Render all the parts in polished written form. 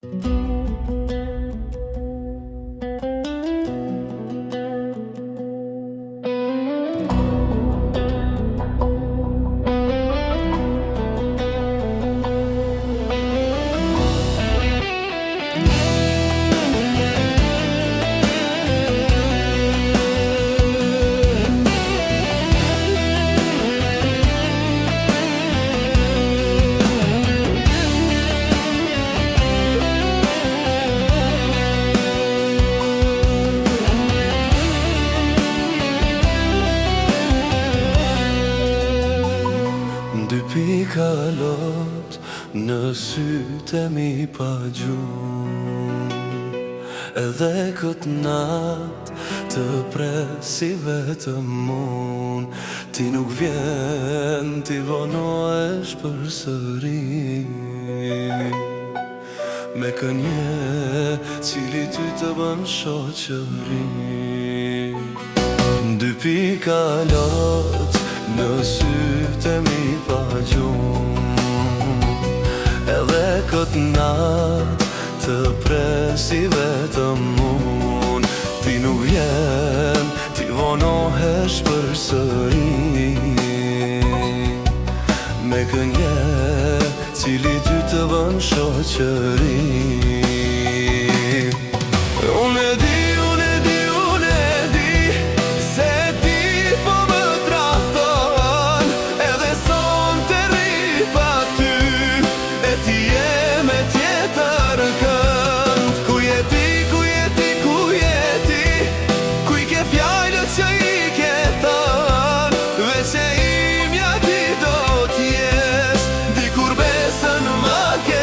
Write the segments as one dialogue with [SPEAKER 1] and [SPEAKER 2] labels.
[SPEAKER 1] Dy pika lot në sytë e mi pa gjumë, edhe këtë natë të presi vetëm unë. Ti nuk vjen, ti vonohesh përsëri me kënje cili ty të bën shoqëri. Dy pika lot në sytë e mi pa gjumë, edhe këtë natë të presi vetëm unë. Ti nuk vjen, ti vonohesh përsëri me kënje cili ty të bën shoqëri. Unë e di se ti po më trahton, edhe son të rri pa ty, e ti je me tjetër kënd. Ku je ti, ku je ti, ku je ti, ku i ke fjallët që i ke thënë, veç e imja ti do t'jesh, dikur besën ma ke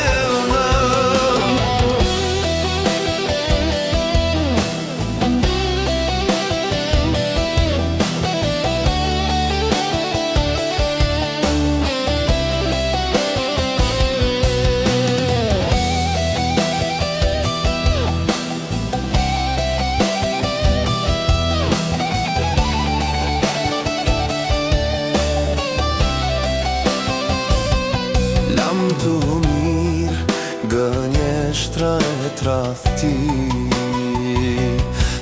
[SPEAKER 1] të mirë, gënjeshtra e tradhti,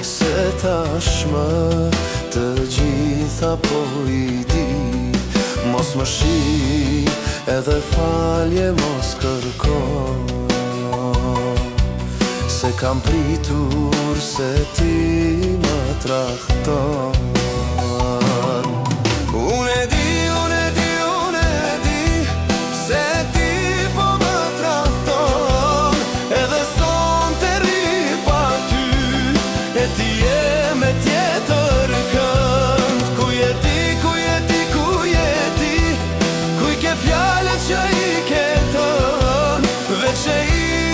[SPEAKER 1] se tashmë të gjitha po i di. Mos më shi, edhe falje mos kërko, se kam pritur se ti më trahton. Unë e di se ti po më trahton, edhe son të rri pa ty, e ti je me tjetër kënd. Ku je ti, ku je ti, ku je ti, ku i ke fjallët që i ke thënë, veç e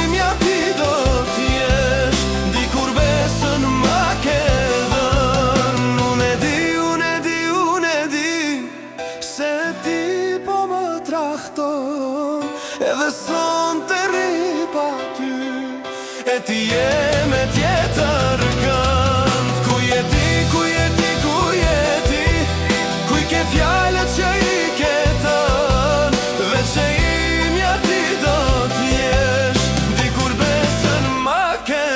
[SPEAKER 1] imja ti do t'jesh, dikur besën ma ke dhënë. Unë e di se ti po më trahton, edhe son të rri pa ty, e ti je me tjetër kënd. Ku je ti, ku je ti, ku je ti, ku i ke fjallët që i ke thënë, veç e imja ti do t'jesh, dikur besën ma ke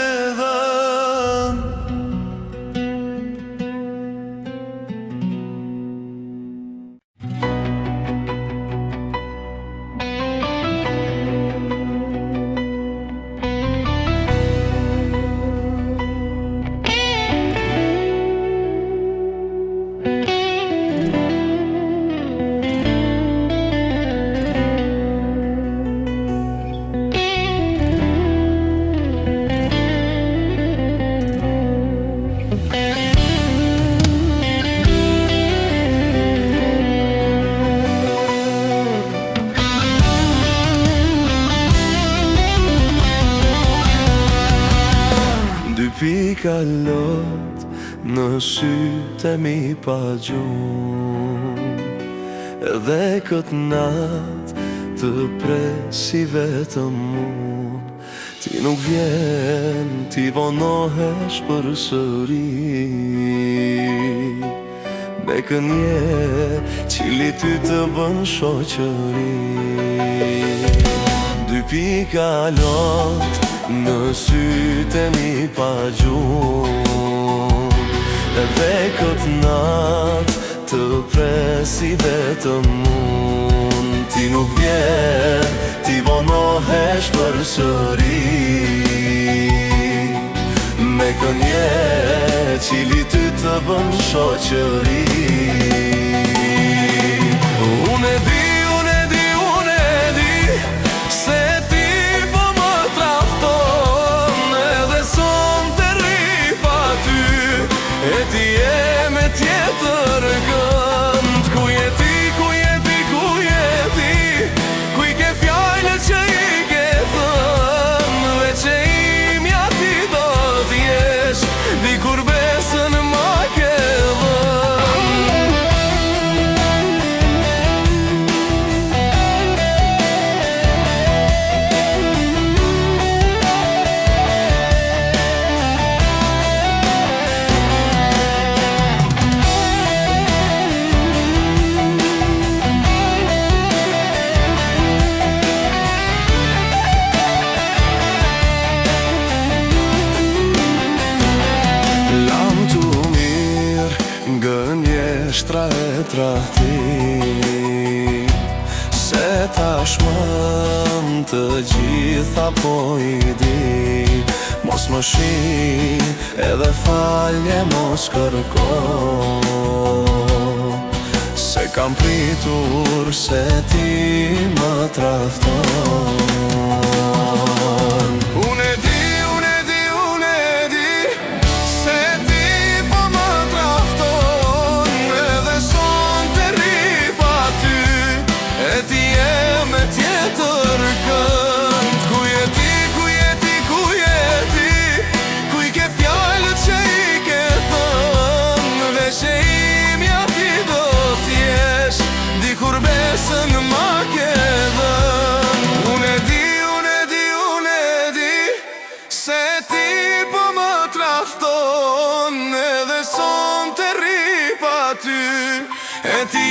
[SPEAKER 1] dhënë. Dy pika lot në sytë e mi pa gjumë, edhe këtë natë të presi vetëm unë. Ti nuk vjen, ti vonohesh përsëri me kënje cili ty të bën shoqëri. Dy pika lot në sytë e mi pa gjumë. Edhe këtë natë të presi vetëm mund. Ti nuk vjen, ti vonohesh për sëri, me kënje cili ty të bën shoqëri. Unë e di, se ti po më trafton, edhe son të rri pa ty, e ti e me tjetër kënd. Ku je ti, ku je ti, ku je ti, ku i ke fjallët që i ke thënë, dhe që imja ti do t'jesh, dikur besën ma ke shtra e trahti, se tashmën të gjitha po i di. Mos më shi edhe falje mos kërko, se kam pritur se ti më trahton. Unë e di, se ti po më trahton, edhe son të rri pa ty, e ti e me tjetër kënd. Ku je ti, ku je ti, ku je ti, ku i ke fjallët që i ke thënë, dhe që imja ti do t'jesh, dikur besën ma ke dhënë. Unë e di, se ti po më trafton, edhe son të rri pa ty, e ti